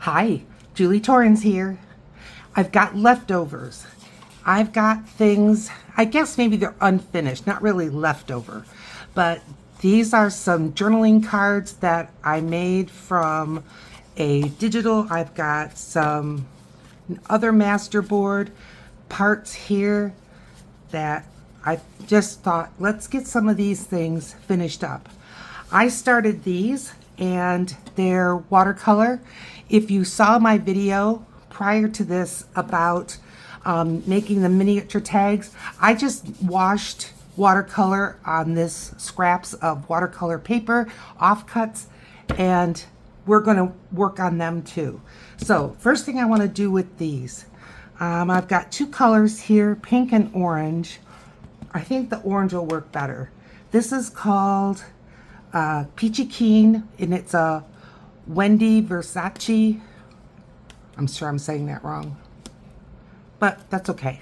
Hi, Julie Torrens here. I've got leftovers. I've got things, I guess maybe they're unfinished, not really leftover, but these are some journaling cards that I made from a digital. I've got some other masterboard parts here that I just thought, let's get some of these things finished up. I started these and they're watercolor. If you saw my video prior to this about making the miniature tags, I just washed watercolor on this scraps of watercolor paper, offcuts, and we're going to work on them too. So first thing I want to do with these, I've got two colors here, pink and orange. I think the orange will work better. This is called Peachy Keen, and it's a Wendy Versace. I'm sure I'm saying that wrong, but that's okay.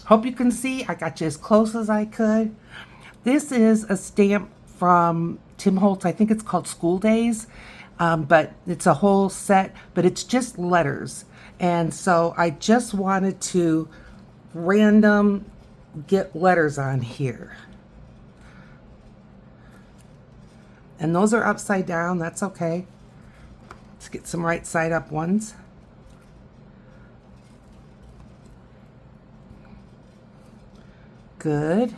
Hope you can see. I got you as close as I could. This is a stamp from Tim Holtz. I think it's called School Days, but it's a whole set, but it's just letters. And so I just wanted to random get letters on here. And those are upside down, that's okay. Let's get some right side up ones. Good.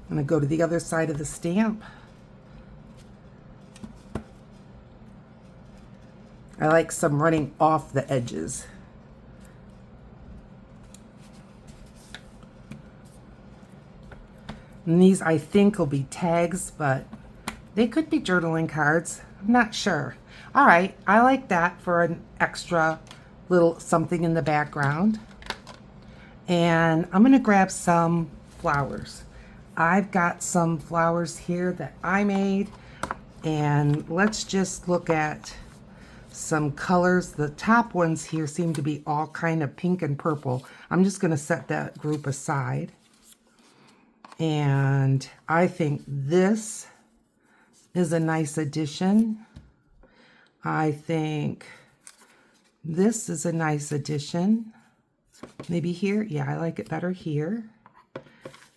I'm going to go to the other side of the stamp. I like some running off the edges. And these I think will be tags, but they could be journaling cards. I'm not sure. All right, I like that for an extra little something in the background. And I'm gonna grab some flowers. I've got some flowers here that I made, and let's just look at some colors. The top ones here seem to be all kind of pink and purple. I'm just gonna set that group aside. And I think this is a nice addition. I think this is a nice addition. Maybe here. Yeah, I like it better here.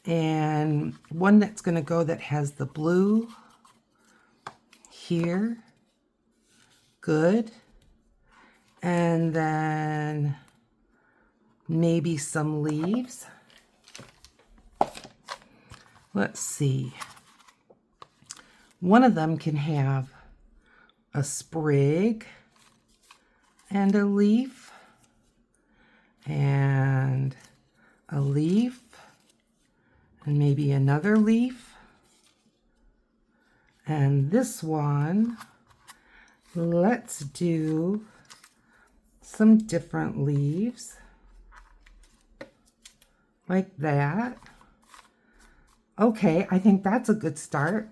And one that's going to go that has the blue here. Good. And then maybe some leaves. Let's see. One of them can have a sprig and a leaf and a leaf and maybe another leaf. And this one, let's do some different leaves like that. Okay, I think that's a good start.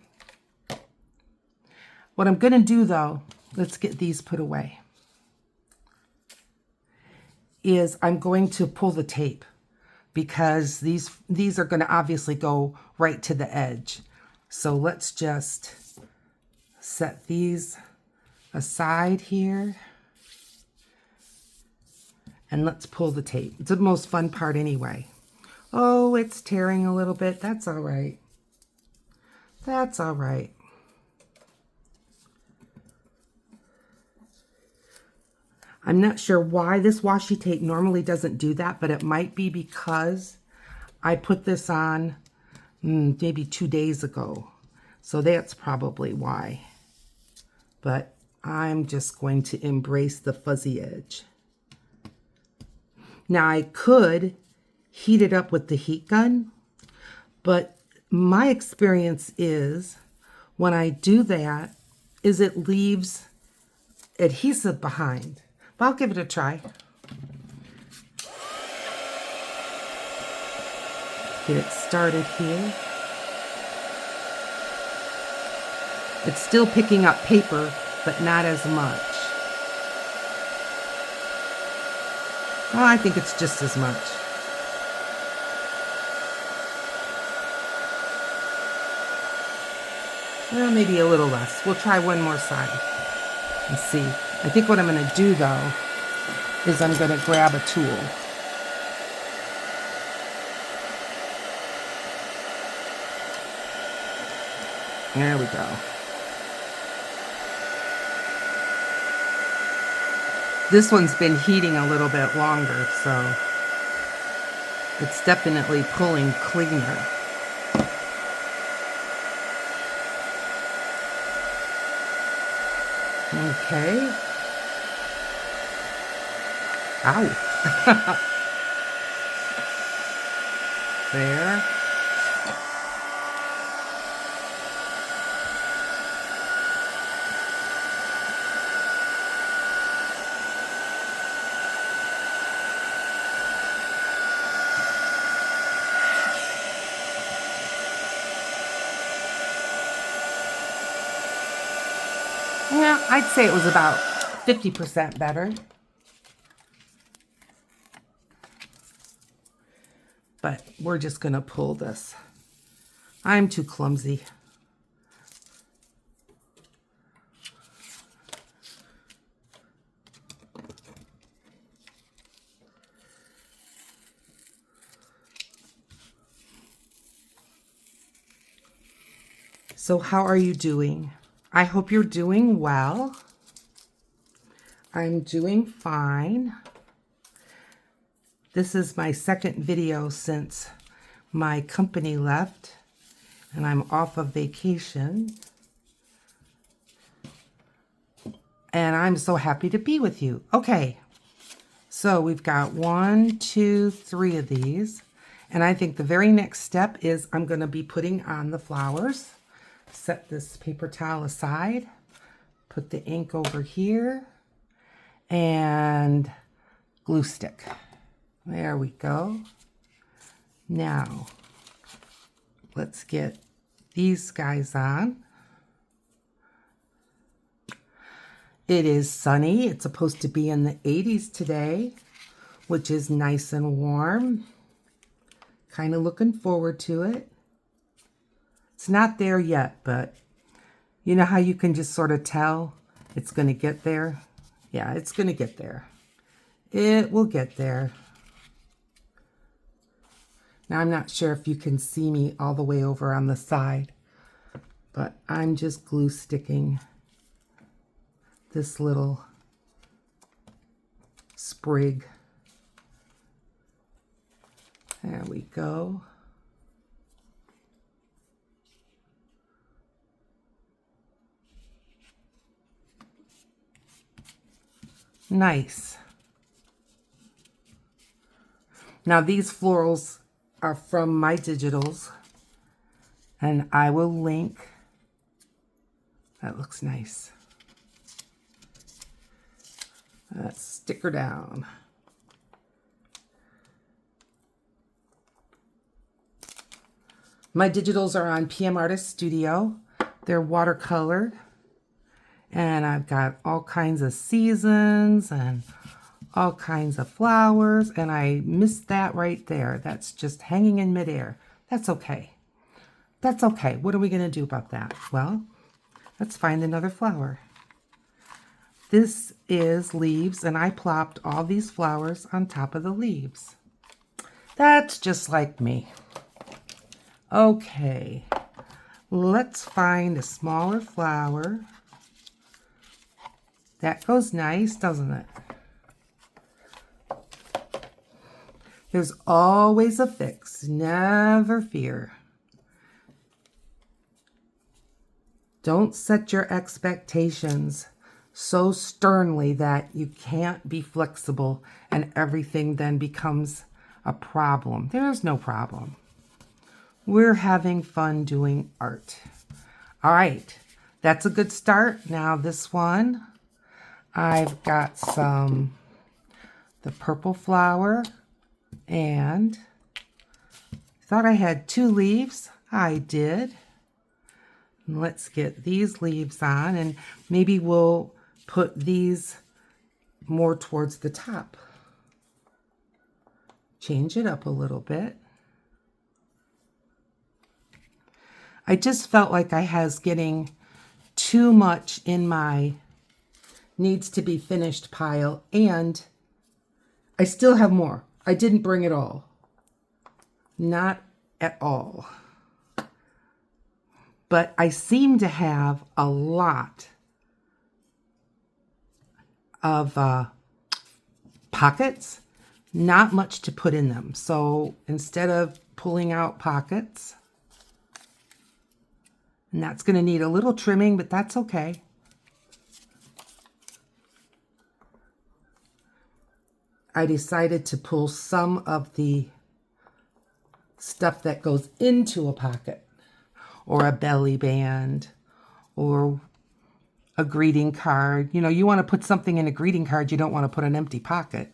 What I'm going to do though, let's get these put away, is I'm going to pull the tape because these are going to obviously go right to the edge. So let's just set these aside here and let's pull the tape. It's the most fun part anyway. Oh, it's tearing a little bit. That's all right. That's all right. I'm not sure why this washi tape normally doesn't do that, but it might be because I put this on maybe 2 days ago. So that's probably why. But I'm just going to embrace the fuzzy edge. Now I could heat it up with the heat gun, but my experience is when I do that is it leaves adhesive behind. But I'll give it a try. Get it started here. It's still picking up paper, but not as much. Well, I think it's just as much. Well, maybe a little less. We'll try one more side and see. I think what I'm going to do, though, is I'm going to grab a tool. There we go. This one's been heating a little bit longer, so it's definitely pulling cleaner. Okay. Ow. There. Yeah, I'd say it was about 50% better. But we're just going to pull this. I'm too clumsy. So how are you doing? I hope you're doing well. I'm doing fine. This is my second video since my company left and I'm off of vacation. And I'm so happy to be with you. Okay, so we've got 1, 2, 3 of these. And I think the very next step is I'm going to be putting on the flowers. Set this paper towel aside. Put the ink over here. And glue stick. There we go. Now, let's get these guys on. It is sunny. It's supposed to be in the 80s today, which is nice and warm. Kind of looking forward to it. It's not there yet, but you know how you can just sort of tell it's going to get there? Yeah, it's going to get there. It will get there. Now, I'm not sure if you can see me all the way over on the side, but I'm just glue sticking this little sprig. There we go. Nice. Now these florals are from my digitals, and I will link. That looks nice. Let's stick her down. My digitals are on PM Artist Studio. They're watercolored, and I've got all kinds of seasons and all kinds of flowers, and I missed that right there. That's just hanging in midair. That's okay. That's okay. What are we going to do about that? Well, let's find another flower. This is leaves, and I plopped all these flowers on top of the leaves. That's just like me. Okay, let's find a smaller flower. That goes nice, doesn't it? There's always a fix, never fear. Don't set your expectations so sternly that you can't be flexible and everything then becomes a problem. There's no problem. We're having fun doing art. All right, that's a good start. Now this one, I've got the purple flower, and thought I had 2 leaves. I did. Let's get these leaves on, and maybe we'll put these more towards the top. Change it up a little bit. I just felt like I was getting too much in my needs to be finished pile, and I still have more. I didn't bring it all. Not at all. But I seem to have a lot of pockets, not much to put in them. So instead of pulling out pockets, and that's going to need a little trimming, but that's okay. I decided to pull some of the stuff that goes into a pocket, or a belly band, or a greeting card. You know, you want to put something in a greeting card, you don't want to put an empty pocket.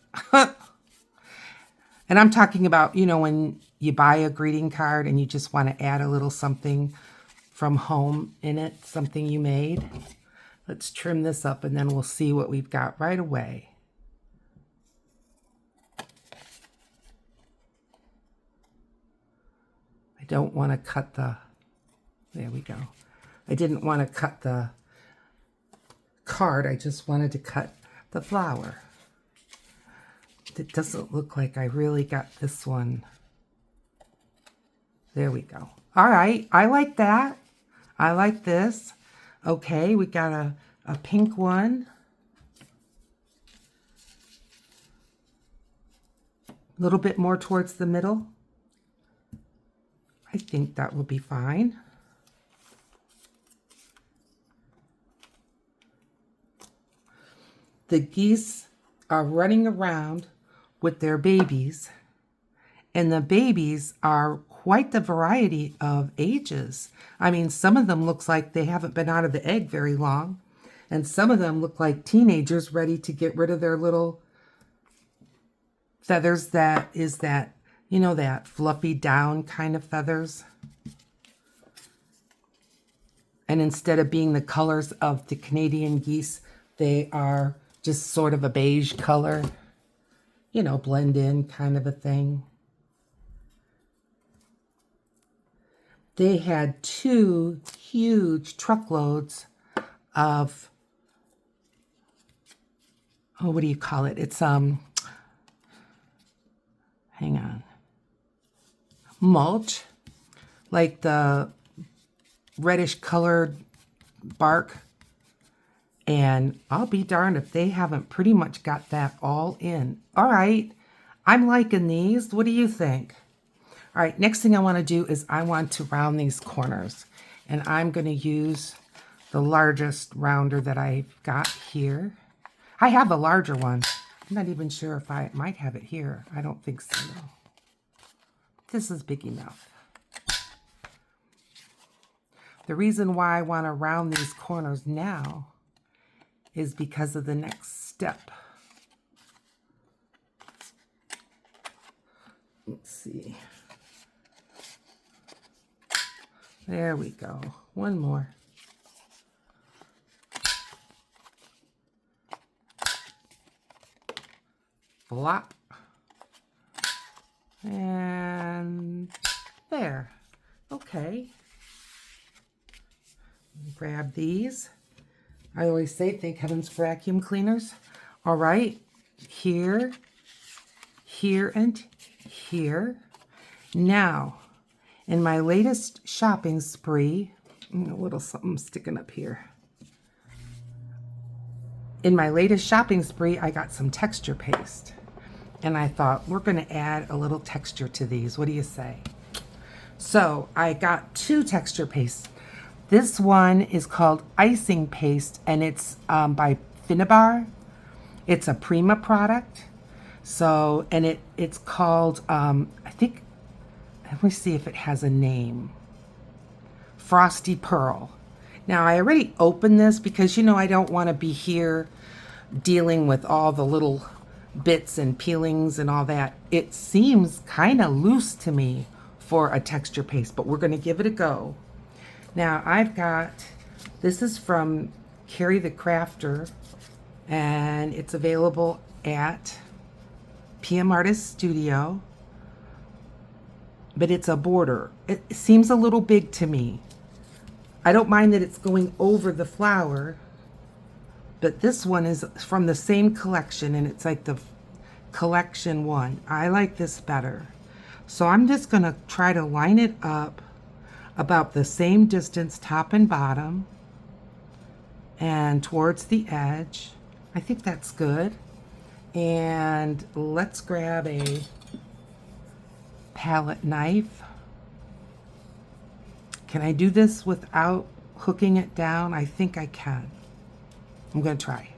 And I'm talking about, you know, when you buy a greeting card and you just want to add a little something from home in it, something you made. Let's trim this up and then we'll see what we've got right away. I don't want to cut the, there we go. I didn't want to cut the card, I just wanted to cut the flower. It doesn't look like I really got this one. There we go. All right, I like that. I like this. Okay, we got a pink one. A little bit more towards the middle. I think that will be fine. The geese are running around with their babies, and the babies are quite the variety of ages. I mean, some of them looks like they haven't been out of the egg very long, and some of them look like teenagers ready to get rid of their little feathers. That is that, you know, that fluffy down kind of feathers. And instead of being the colors of the Canadian geese, they are just sort of a beige color, you know, blend in kind of a thing. They had 2 huge truckloads of, oh, what do you call it? It's, hang on, mulch, like the reddish colored bark. And I'll be darned if they haven't pretty much got that all in. All right, I'm liking these. What do you think? All right, next thing I want to do is I want to round these corners. And I'm going to use the largest rounder that I've got here. I have a larger one. I'm not even sure if I might have it here. I don't think so, no. This is big enough. The reason why I want to round these corners now is because of the next step. Let's see. There we go. One more. Flop. And there. Okay. Grab these. I always say, thank heavens for vacuum cleaners. All right, here, here, and here. Now, in my latest shopping spree, a little something sticking up here. In my latest shopping spree, I got some texture paste. And I thought, we're going to add a little texture to these. What do you say? So, I got 2 texture pastes. This one is called Icing Paste, and it's by Finnabar. It's a Prima product. So, and it's called, I think, let me see if it has a name. Frosty Pearl. Now, I already opened this because, you know, I don't want to be here dealing with all the little bits and peelings and all that. It seems kind of loose to me for a texture paste, but we're going to give it a go. Now, I've got, this is from Carrie the Crafter, and it's available at PM Artist Studio, but it's a border. It seems a little big to me. I don't mind that it's going over the flower, but this one is from the same collection, and it's like the collection one. I like this better. So I'm just going to try to line it up about the same distance, top and bottom, and towards the edge. I think that's good. And let's grab a palette knife. Can I do this without hooking it down? I think I can. I'm going to try.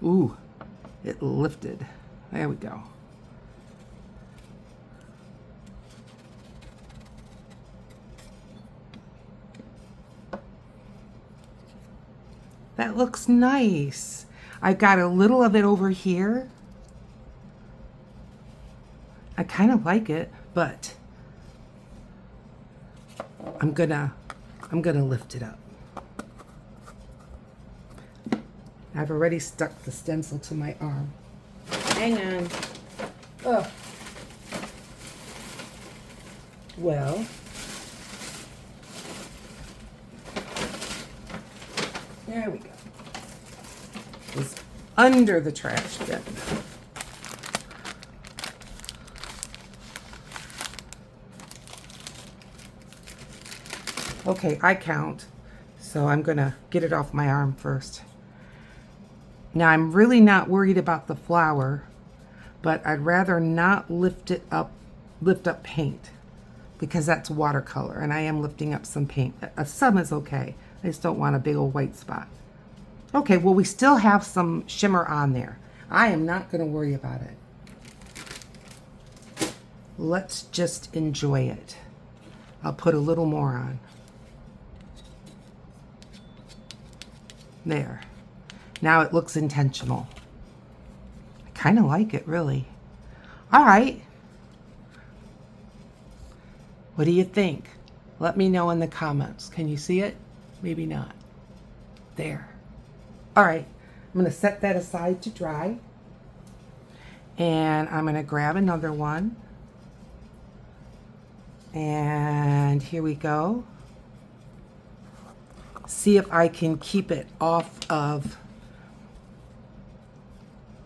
Ooh, it lifted. There we go. That looks nice. I've got a little of it over here. I kind of like it, but I'm gonna lift it up. I've already stuck the stencil to my arm. Hang on. Oh. Well. There we go. It's under the trash bin. Okay, I count. So I'm gonna get it off my arm first. Now I'm really not worried about the flower, but I'd rather not lift up paint, because that's watercolor, and I am lifting up some paint. Some is okay. I just don't want a big old white spot. Okay, well, we still have some shimmer on there. I am not going to worry about it. Let's just enjoy it. I'll put a little more on. There. Now it looks intentional. I kind of like it, really. All right. What do you think? Let me know in the comments. Can you see it? Maybe not. There. All right. I'm going to set that aside to dry. And I'm going to grab another one. And here we go. See if I can keep it off of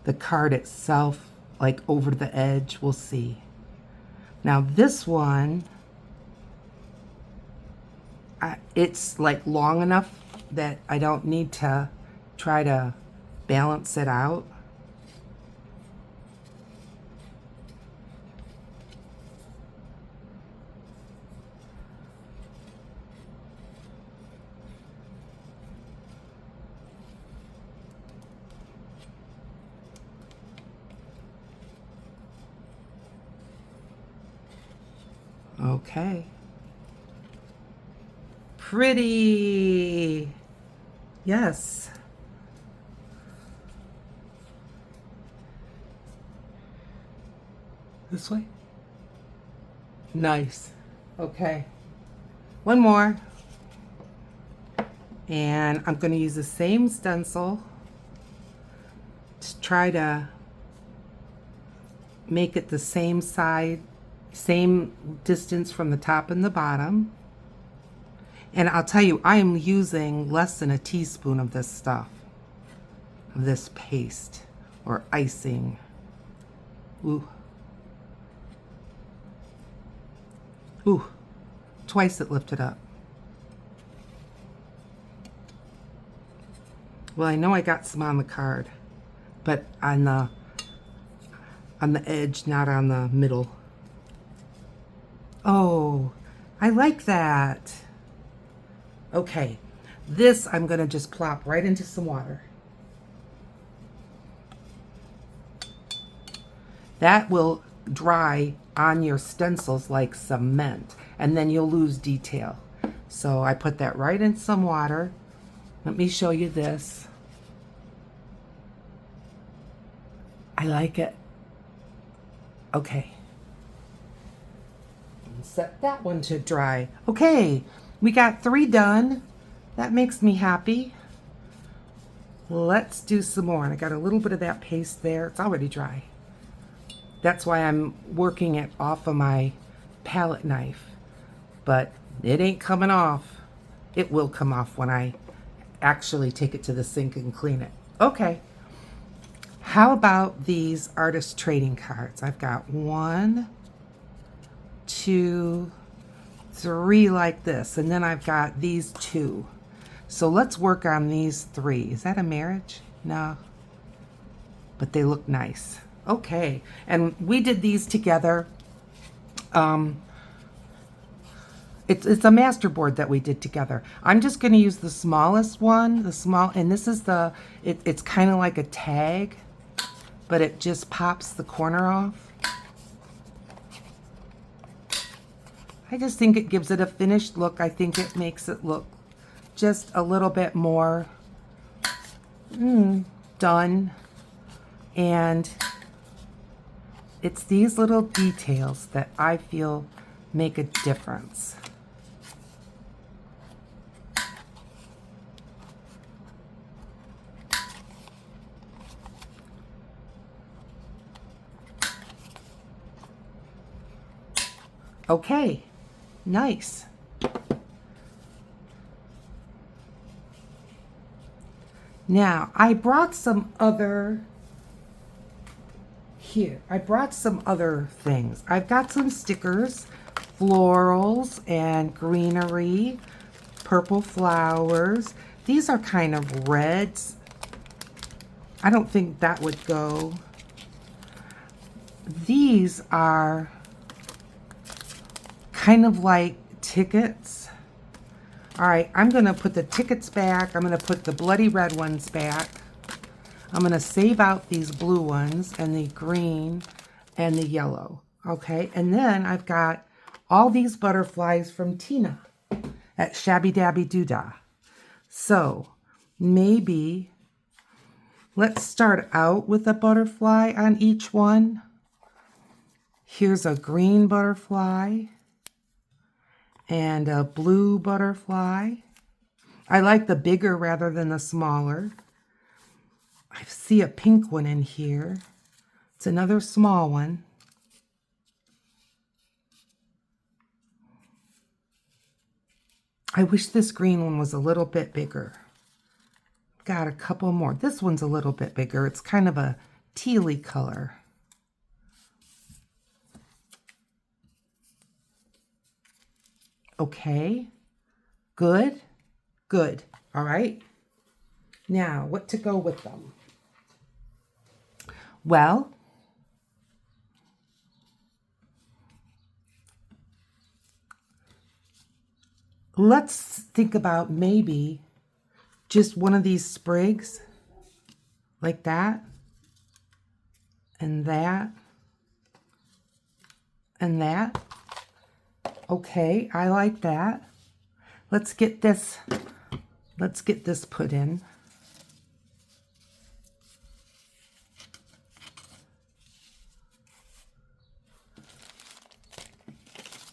the card itself, like over the edge. We'll see. Now this one, it's like long enough that I don't need to try to balance it out. Okay. Pretty. Yes. This way. Nice. Okay. One more. And I'm going to use the same stencil to try to make it the same side, same distance from the top and the bottom. And I'll tell you, I am using less than a teaspoon of this stuff, of this paste or icing. Ooh. Ooh. Twice it lifted up. Well, I know I got some on the card, but on the edge, not on the middle. Oh, I like that. Okay, this I'm going to just plop right into some water. That will dry on your stencils like cement, and then you'll lose detail. So I put that right in some water. Let me show you this. I like it. Okay. Set that one to dry. Okay, we got 3 done. That makes me happy. Let's do some more. And I got a little bit of that paste there. It's already dry. That's why I'm working it off of my palette knife. But it ain't coming off. It will come off when I actually take it to the sink and clean it. Okay. How about these artist trading cards? I've got 1, 2, 3 like this. And then I've got these 2. So let's work on these 3. Is that a marriage? No. But they look nice. Okay. And we did these together. It's a master board that we did together. I'm just going to use the smallest one, and this is it's kind of like a tag, but it just pops the corner off. I just think it gives it a finished look. I think it makes it look just a little bit more done. And it's these little details that I feel make a difference. Okay, nice. Now, I brought some other things. I've got some stickers, florals and greenery, purple flowers. These are kind of reds. I don't think that would go. These are kind of like tickets. All right, I'm going to put the tickets back. I'm going to put the bloody red ones back. I'm going to save out these blue ones and the green and the yellow. Okay, and then I've got all these butterflies from Tina at Shabby Dabby Doodah. So maybe let's start out with a butterfly on each one. Here's a green butterfly and a blue butterfly. I like the bigger rather than the smaller. I see a pink one in here. It's another small one. I wish this green one was a little bit bigger. Got a couple more. This one's a little bit bigger. It's kind of a tealy color. Okay, good, good. All right. Now, what to go with them? Well, let's think about maybe just one of these sprigs like that and that and that. Okay, I like that. Let's get this put in.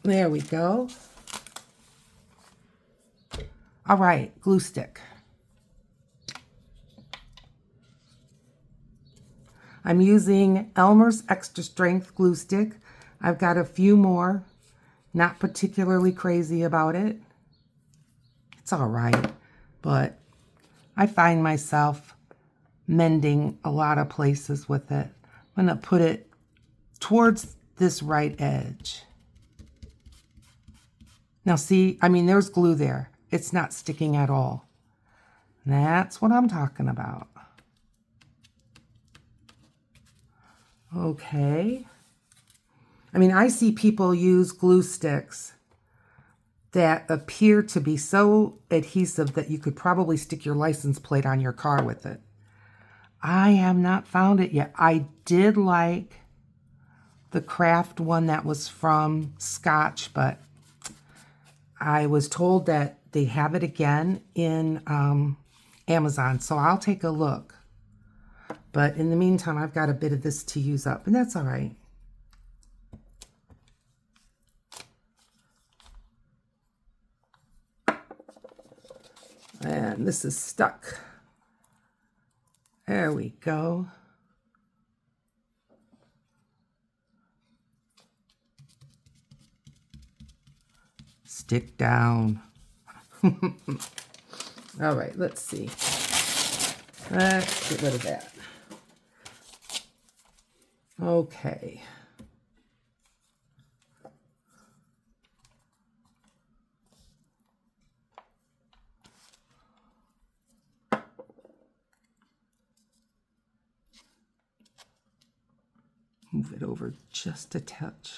There we go. All right, glue stick. I'm using Elmer's Extra Strength glue stick. I've got a few more. Not particularly crazy about it. It's all right, but I find myself mending a lot of places with it. I'm going to put it towards this right edge. Now see, I mean, there's glue there. It's not sticking at all. That's what I'm talking about. Okay. I mean, I see people use glue sticks that appear to be so adhesive that you could probably stick your license plate on your car with it. I have not found it yet. I did like the craft one that was from Scotch, but I was told that they have it again in Amazon, so I'll take a look. But in the meantime, I've got a bit of this to use up, and that's all right. And this is stuck. There we go. Stick down. All right, let's see. Let's get rid of that. Okay. Move it over just a touch.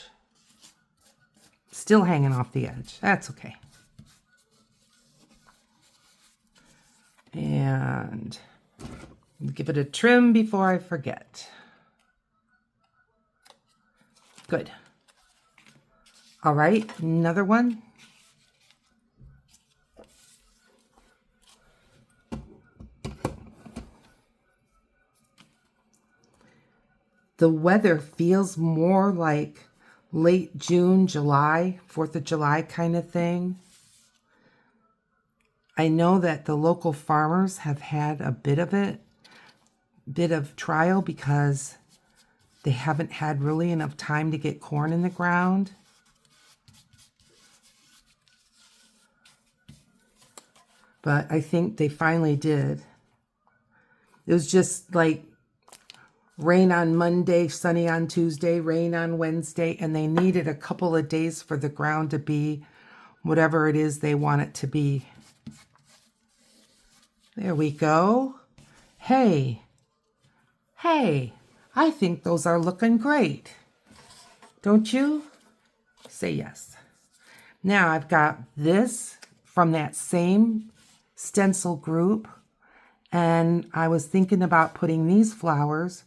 Still hanging off the edge. That's okay. And give it a trim before I forget. Good. All right, another one. The weather feels more like late June, July, 4th of July kind of thing. I know that the local farmers have had a bit of trial because they haven't had really enough time to get corn in the ground. But I think they finally did. It was just like rain on Monday, sunny on Tuesday, rain on Wednesday, and they needed a couple of days for the ground to be whatever it is they want it to be. There we go. Hey, I think those are looking great. Don't you? Say yes. Now I've got this from that same stencil group, and I was thinking about putting these flowers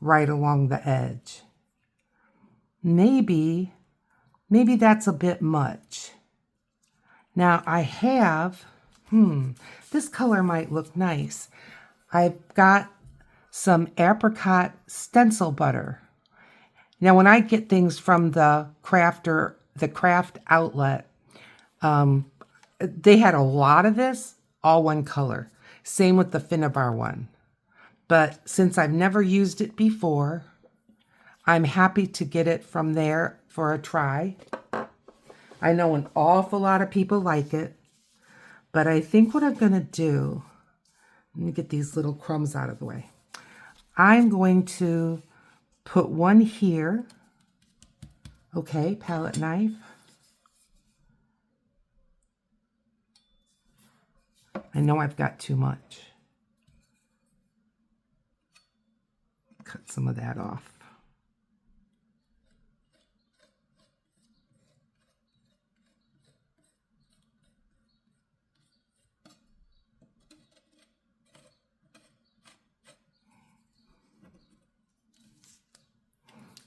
right along the edge. Maybe that's a bit much. Now I have, this color might look nice. I've got some apricot stencil butter. Now when I get things from the craft outlet, they had a lot of this, all one color. Same with the Finnabar one. But since I've never used it before, I'm happy to get it from there for a try. I know an awful lot of people like it, but I think what I'm going to do, let me get these little crumbs out of the way. I'm going to put one here. Okay, palette knife. I know I've got too much. Cut some of that off.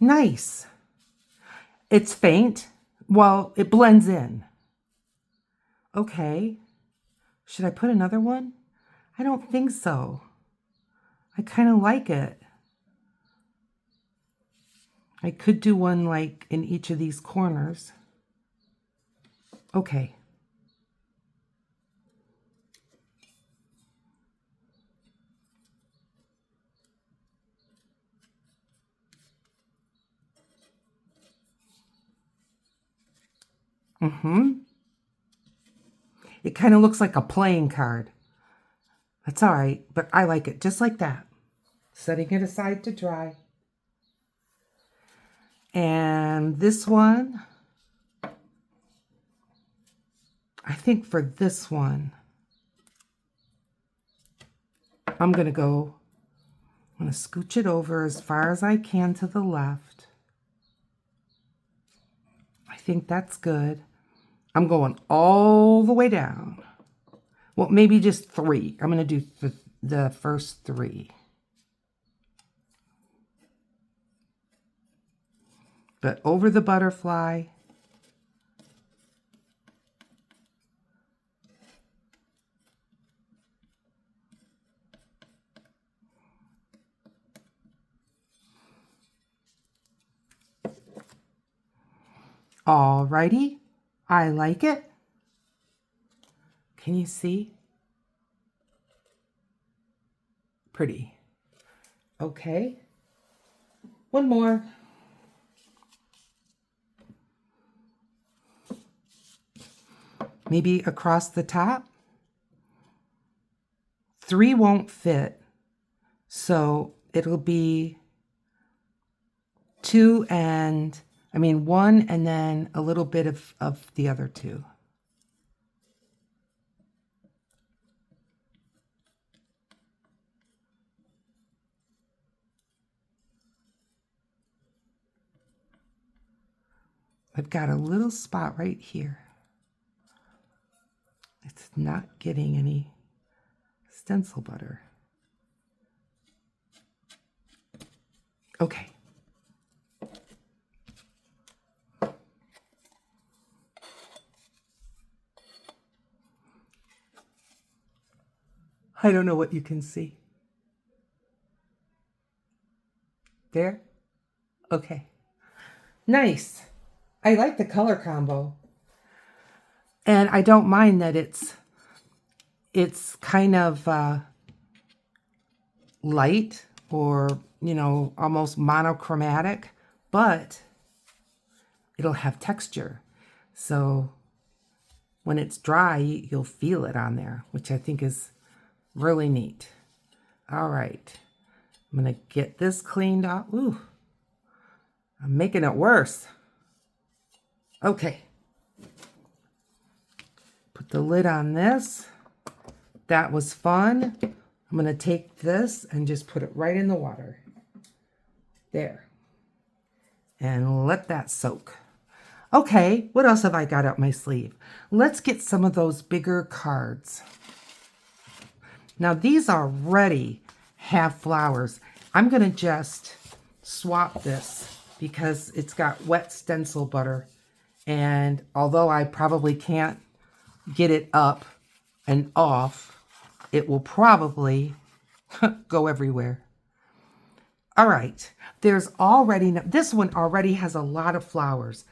Nice. It's faint. Well, it blends in. Okay. Should I put another one? I don't think so. I kind of like it. I could do one like in each of these corners. Okay. It kind of looks like a playing card. That's all right, but I like it just like that. Setting it aside to dry. And this one, I think for this one, I'm going to scooch it over as far as I can to the left. I think that's good. I'm going all the way down. Well, maybe just 3. I'm going to do the first 3. But over the butterfly. Alrighty, I like it. Can you see? Pretty. Okay. One more. Maybe across the top. 3 won't fit, so it'll be 2 and, 1 and then a little bit of the other 2. I've got a little spot right here. It's not getting any stencil butter. Okay. I don't know what you can see. There? Okay. Nice. I like the color combo. And I don't mind that it's kind of light or, almost monochromatic, but it'll have texture. So when it's dry, you'll feel it on there, which I think is really neat. All right. I'm going to get this cleaned up. Ooh, I'm making it worse. Okay. Put the lid on this. That was fun. I'm going to take this and just put it right in the water. There. And let that soak. Okay, what else have I got up my sleeve? Let's get some of those bigger cards. Now these already have flowers. I'm going to just swap this because it's got wet stencil butter. And although I probably can't get it up and off, it will probably go everywhere. All right, there's already, this one already has a lot of flowers.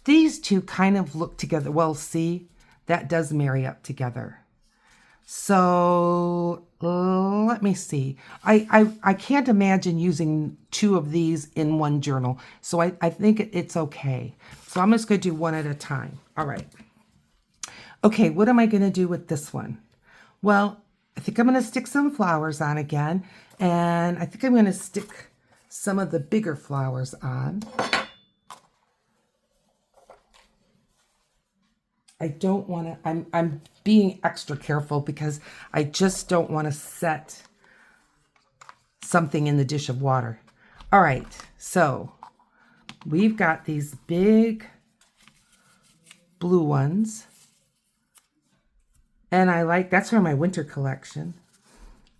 These two kind of look together. Well, see, that does marry up together. So let me see. I can't imagine using 2 of these in one journal. So I think it's okay. So I'm just going to do one at a time. All right. Okay, what am I going to do with this one? Well, I think I'm going to stick some flowers on again. And I think I'm going to stick some of the bigger flowers on. I don't want to, I'm being extra careful because I just don't want to set something in the dish of water. All right, so we've got these big blue ones. And I like, that's from my winter collection.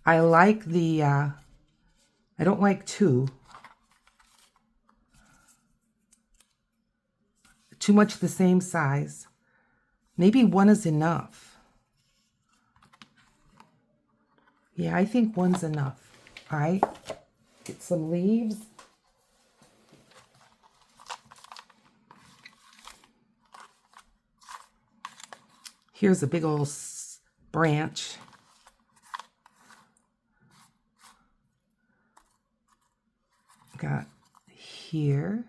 I like the, I don't like 2. Too much the same size. Maybe 1 is enough. Yeah, I think 1's enough. All right, get some leaves. Here's a big old branch. Got here.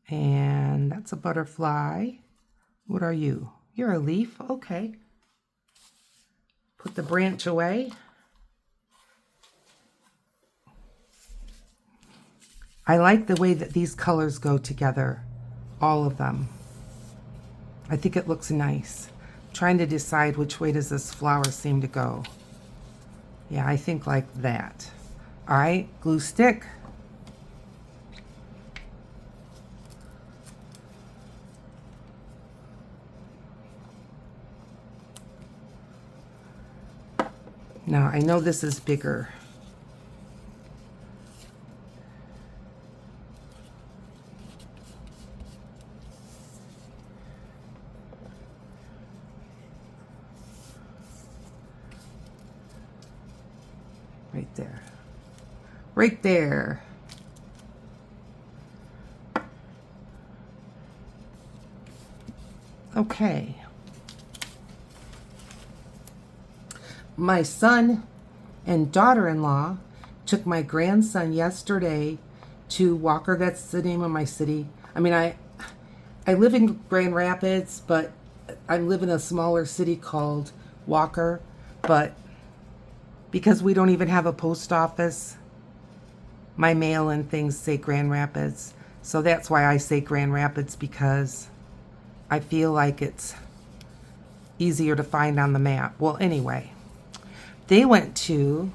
And that's a butterfly. What are you? You're a leaf? Okay. Put the branch away. I like the way that these colors go together. All of them. I think it looks nice. I'm trying to decide which way does this flower seem to go. Yeah, I think like that. All right, glue stick. Now, I know this is bigger. Right there. Right there. Okay. My son and daughter-in-law took my grandson yesterday to Walker. That's the name of my city. I mean, I live in Grand Rapids, but I live in a smaller city called Walker. But because we don't even have a post office, my mail and things say Grand Rapids. So that's why I say Grand Rapids, because I feel like it's easier to find on the map. Well, anyway, they went to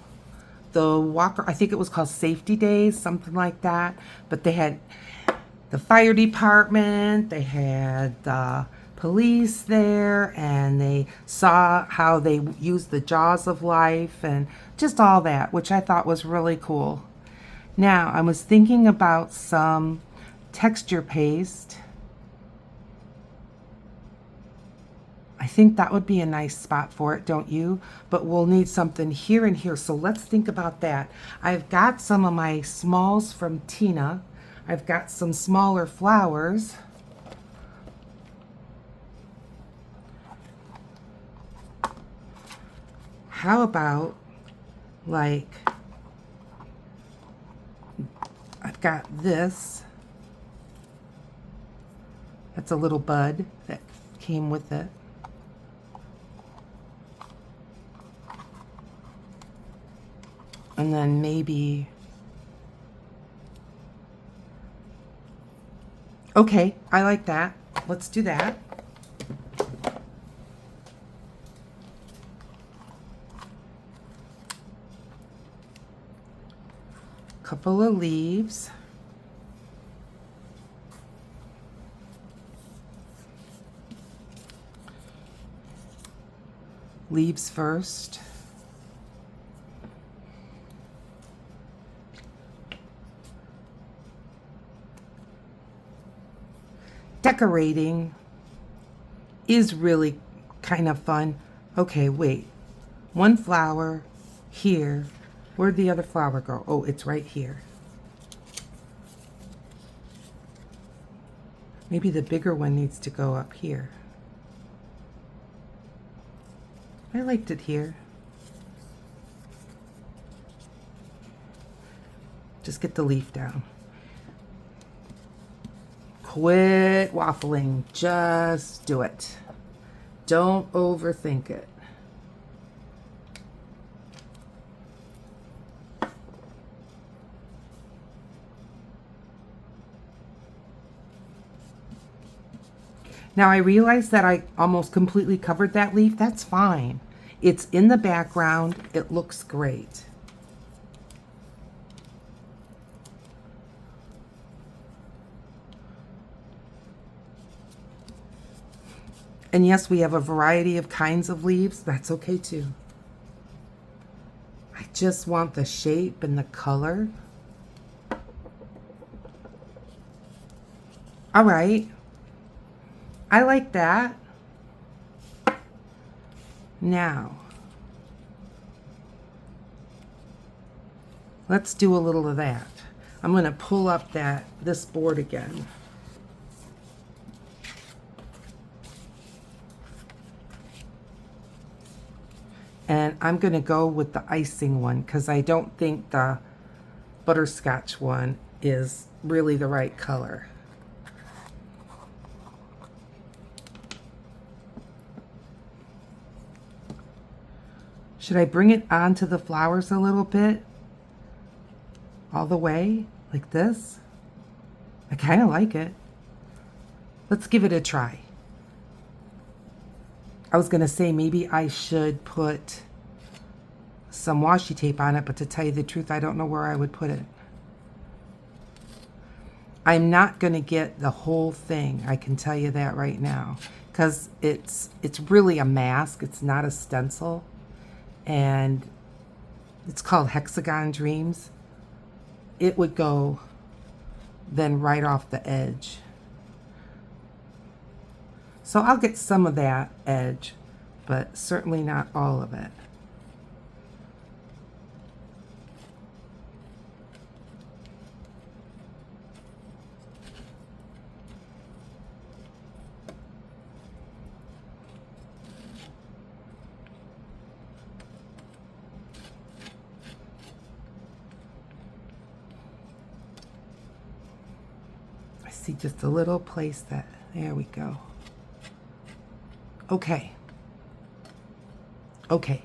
the Walker, I think it was called Safety Days, something like that. But they had the fire department, they had the police there, and they saw how they used the jaws of life and just all that, which I thought was really cool. Now, I was thinking about some texture paste. I think that would be a nice spot for it, don't you? But we'll need something here and here, so let's think about that. I've got some of my smalls from Tina. I've got some smaller flowers. How about, like, I've got this. That's a little bud that came with it. And then maybe, okay, I like that. Let's do that. Couple of leaves. Leaves first. Decorating is really kind of fun. Okay, wait. One flower here. Where'd the other flower go? Oh, it's right here. Maybe the bigger one needs to go up here. I liked it here. Just get the leaf down. Quit waffling. Just do it. Don't overthink it. Now I realize that I almost completely covered that leaf. That's fine. It's in the background. It looks great. And yes, we have a variety of kinds of leaves. That's okay too. I just want the shape and the color. All right. I like that. Now, let's do a little of that. I'm going to pull up this board again. And I'm going to go with the icing one because I don't think the butterscotch one is really the right color. Should I bring it onto the flowers a little bit? All the way? Like this? I kind of like it. Let's give it a try. I was going to say maybe I should put some washi tape on it, but to tell you the truth, I don't know where I would put it. I'm not going to get the whole thing, I can tell you that right now, because it's really a mask. It's not a stencil. And it's called Hexagon Dreams. It would go then right off the edge. So I'll get some of that edge, but certainly not all of it. I see just a little place that, there we go. Okay. Okay.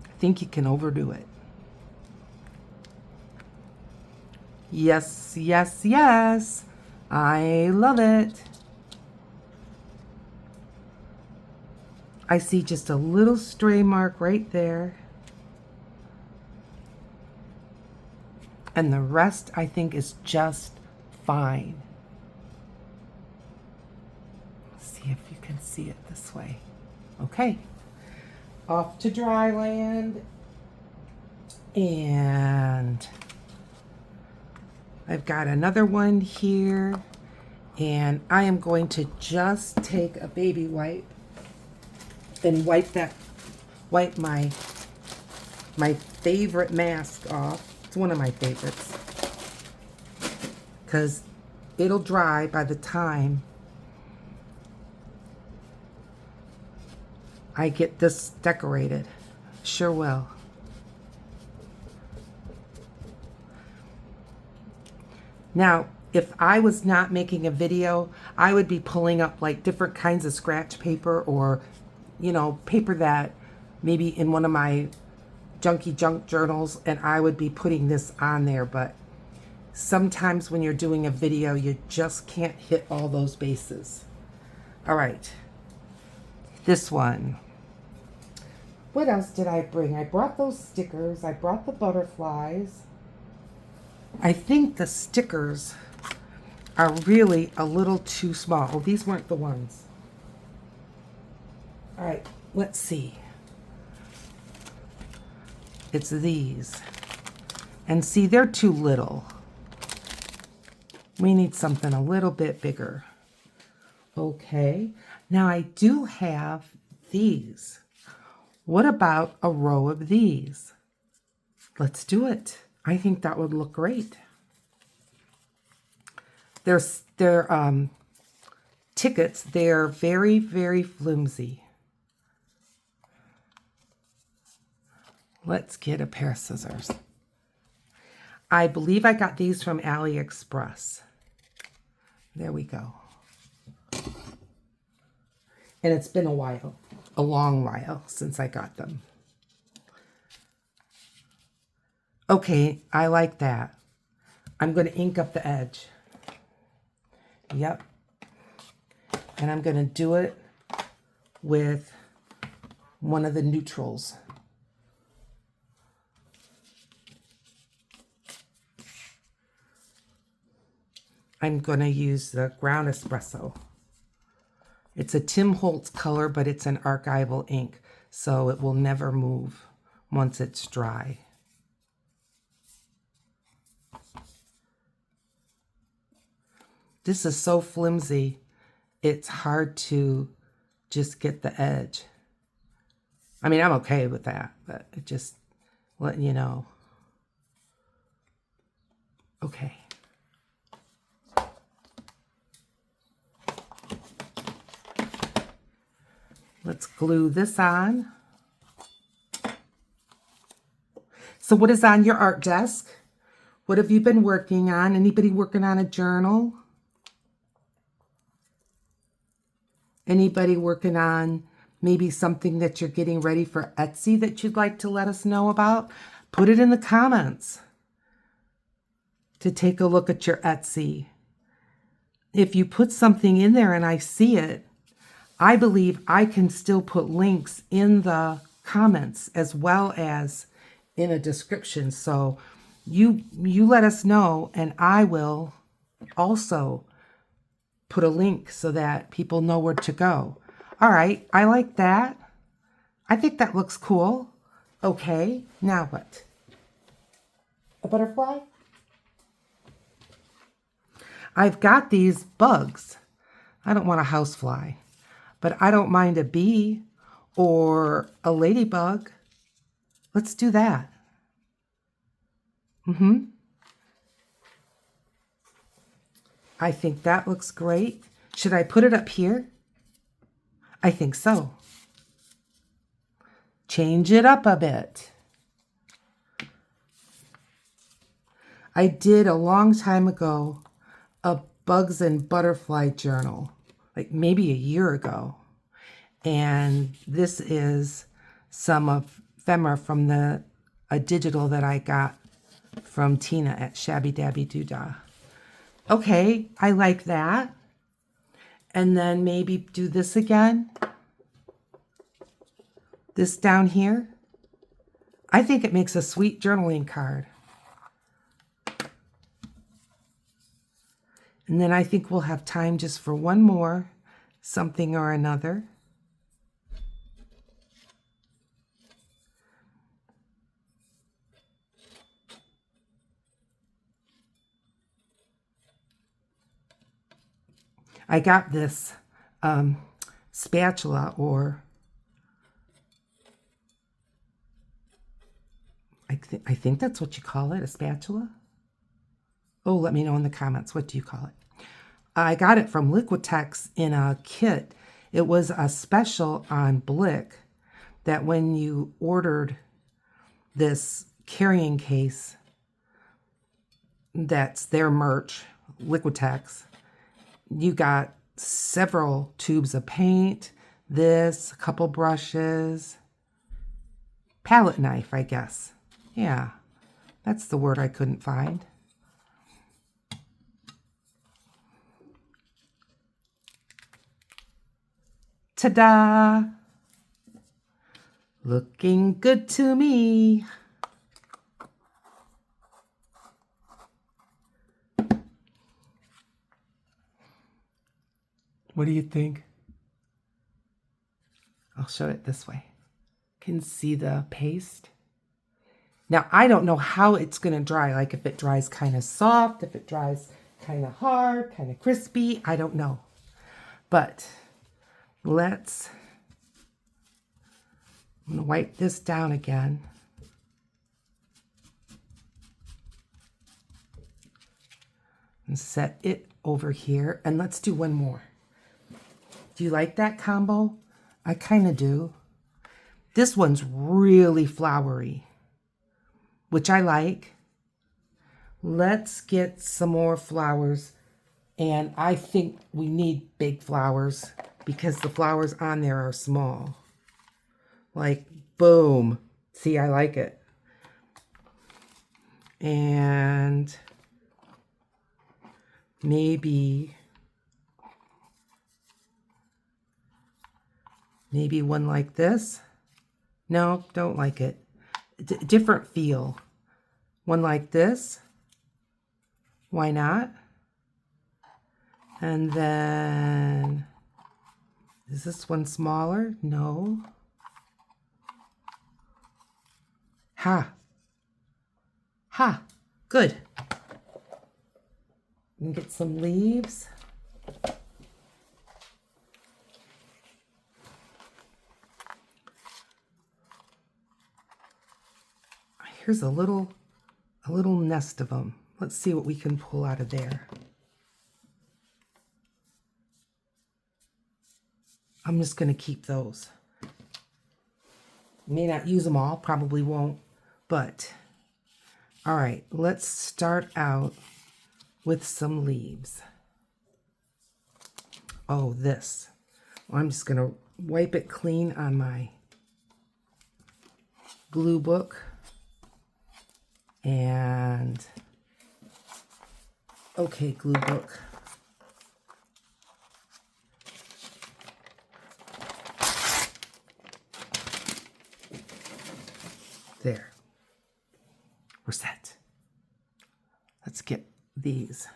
I think you can overdo it. Yes, yes, yes. I love it. I see just a little stray mark right there. And the rest, I think, is just fine. Let's see if you can see it this way. Okay. Off to dry land. And I've got another one here. And I am going to just take a baby wipe and wipe my favorite mask off. It's one of my favorites because it'll dry by the time I get this decorated. Sure will. Now, if I was not making a video, I would be pulling up like different kinds of scratch paper or, you know, paper that maybe in one of my junky junk journals, and I would be putting this on there. But sometimes when you're doing a video, you just can't hit all those bases. All right. This one. What else did I bring? I brought those stickers. I brought the butterflies. I think the stickers are really a little too small. Oh, these weren't the ones. All right, let's see. It's these. And see, they're too little. We need something a little bit bigger. Okay, now I do have these. What about a row of these? Let's do it. I think that would look great. They're tickets. They're very, very flimsy. Let's get a pair of scissors. I believe I got these from AliExpress. There we go. And it's been a while, a long while since I got them. Okay, I like that. I'm going to ink up the edge. Yep. And I'm going to do it with one of the neutrals. I'm going to use the Ground Espresso. It's a Tim Holtz color, but it's an archival ink, so it will never move once it's dry. This is so flimsy, it's hard to just get the edge. I mean, I'm okay with that, but just letting you know. Okay. Let's glue this on. So what is on your art desk? What have you been working on? Anybody working on a journal? Anybody working on maybe something that you're getting ready for Etsy that you'd like to let us know about? Put it in the comments to take a look at your Etsy. If you put something in there and I see it, I believe I can still put links in the comments as well as in a description. So you let us know, and I will also put a link so that people know where to go. All right, I like that. I think that looks cool. Okay, now what? A butterfly? I've got these bugs. I don't want a housefly, but I don't mind a bee or a ladybug. Let's do that. I think that looks great. Should I put it up here? I think so. Change it up a bit. I did a long time ago a bugs and butterfly journal, like maybe a year ago. And this is some ephemera from a digital that I got from Tina at Shabby Dabby Doodah. Okay, I like that. And then maybe do this again. This down here. I think it makes a sweet journaling card. And then I think we'll have time just for one more, something or another. I got this spatula, or I think that's what you call it, a spatula. Oh, let me know in the comments. What do you call it? I got it from Liquitex in a kit. It was a special on Blick that when you ordered this carrying case, that's their merch, Liquitex, you got several tubes of paint, this, a couple brushes, palette knife, I guess. Yeah, that's the word I couldn't find. Ta-da! Looking good to me. What do you think? I'll show it this way. Can see the paste. Now, I don't know how it's going to dry. Like if it dries kind of soft, if it dries kind of hard, kind of crispy. I don't know. But I'm going to wipe this down again. And set it over here. And let's do one more. Do you like that combo? I kind of do. This one's really flowery, which I like. Let's get some more flowers. And I think we need big flowers because the flowers on there are small. Like, boom. See, I like it. And maybe one like this. No, don't like it. Different feel. One like this. Why not? And then, is this one smaller? No. Ha. Good. And get some leaves. Here's a little nest of them. Let's see what we can pull out of there. I'm just going to keep those. May not use them all, probably won't, but all right, let's start out with some leaves. Oh, this. Well, I'm just going to wipe it clean on my glue book. And okay, glue book. There. We're set. Let's get these.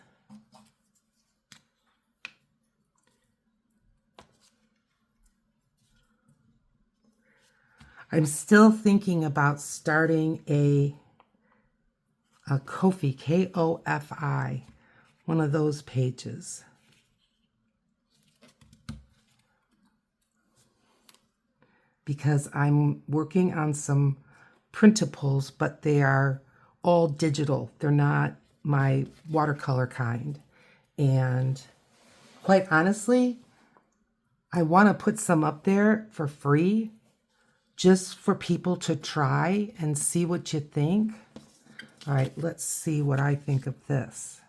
I'm still thinking about starting a Ko-fi, K-O-F-I, one of those pages. Because I'm working on some printables, but they are all digital. They're not my watercolor kind. And quite honestly, I want to put some up there for free, just for people to try and see what you think. All right, let's see what I think of this.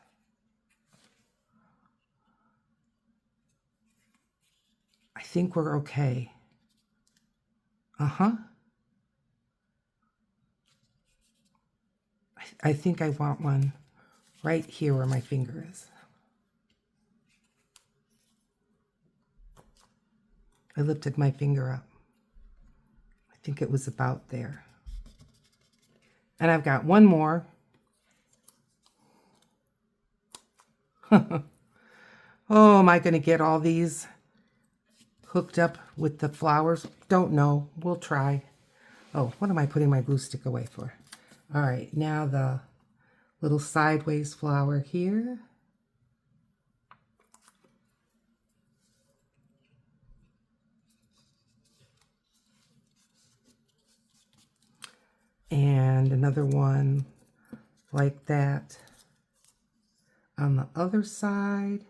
think we're okay. Uh-huh. I think I want one right here where my finger is. I lifted my finger up. I think it was about there. And I've got one more. Oh, am I going to get all these hooked up with the flowers? Don't know. We'll try. Oh, what am I putting my glue stick away for? All right, now the little sideways flower here. And another one like that on the other side.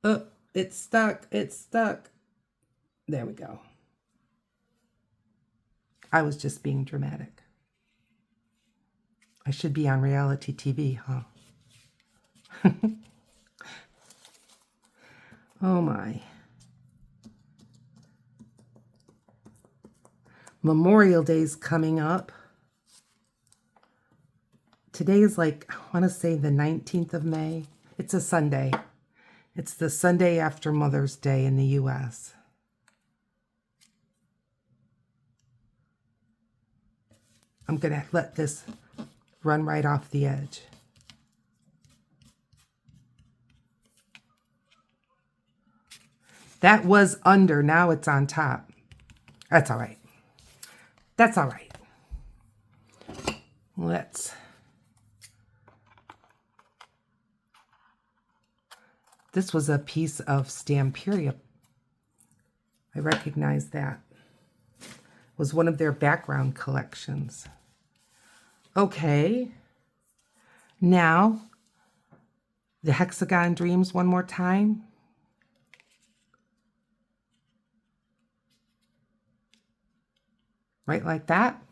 Oh, it's stuck, it's stuck. There we go. I was just being dramatic. I should be on reality TV, huh? Oh my. Memorial Day's coming up. Today is like, I want to say the 19th of May. It's a Sunday. It's the Sunday after Mother's Day in the U.S. I'm going to let this run right off the edge. That was under, now it's on top. That's all right. That's all right. This was a piece of Stamperia. I recognize that. It was one of their background collections. Okay. Now, the hexagon dreams one more time. Right like that.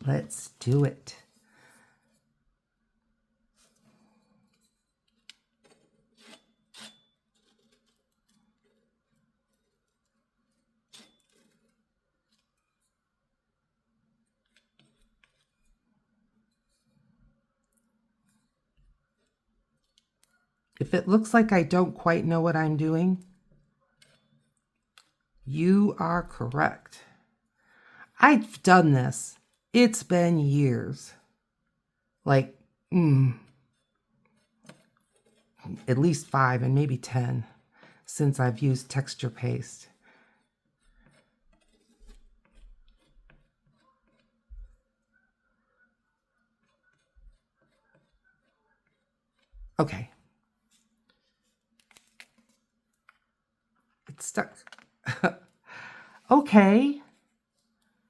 Let's do it. If it looks like I don't quite know what I'm doing, you are correct. I've done this. It's been years. Like, at least 5 and maybe 10 since I've used texture paste. Okay. It's stuck. Okay.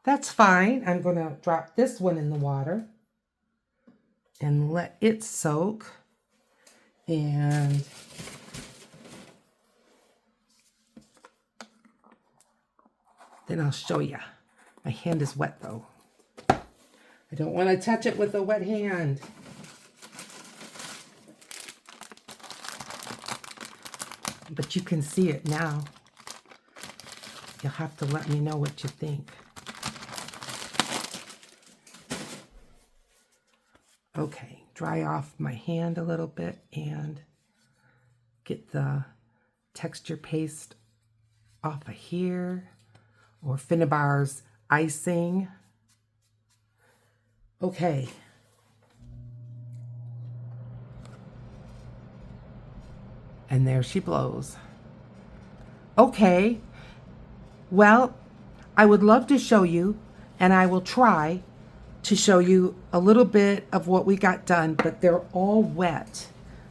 That's fine. I'm going to drop this one in the water and let it soak. And then I'll show you. My hand is wet though. I don't want to touch it with a wet hand. But you can see it now. You'll have to let me know what you think. Okay, dry off my hand a little bit and get the texture paste off of here, or Finnabar's icing. Okay. And there she blows. Okay. Well, I would love to show you, and I will try to show you a little bit of what we got done, but they're all wet.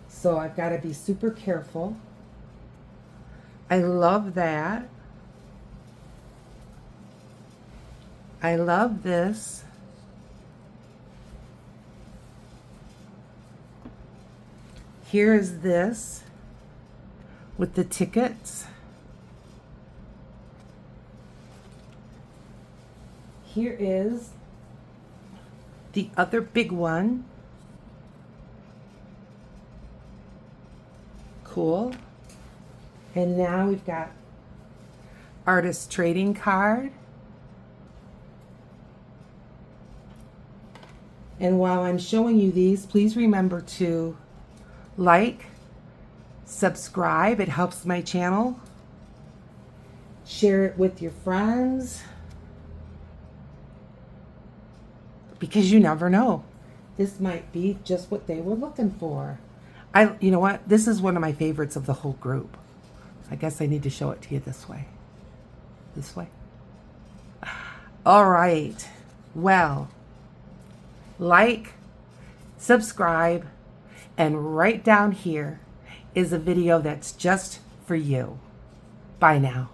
So I've got to be super careful. I love that. I love this. Here is this with the tickets. Here is the other big one. Cool. And now we've got artist trading card. And while I'm showing you these, please remember to like, subscribe. It helps my channel. Share it with your friends. Because you never know. This might be just what they were looking for. You know what? This is one of my favorites of the whole group. I guess I need to show it to you this way. This way. All right. Well, like, subscribe, and right down here is a video that's just for you. Bye now.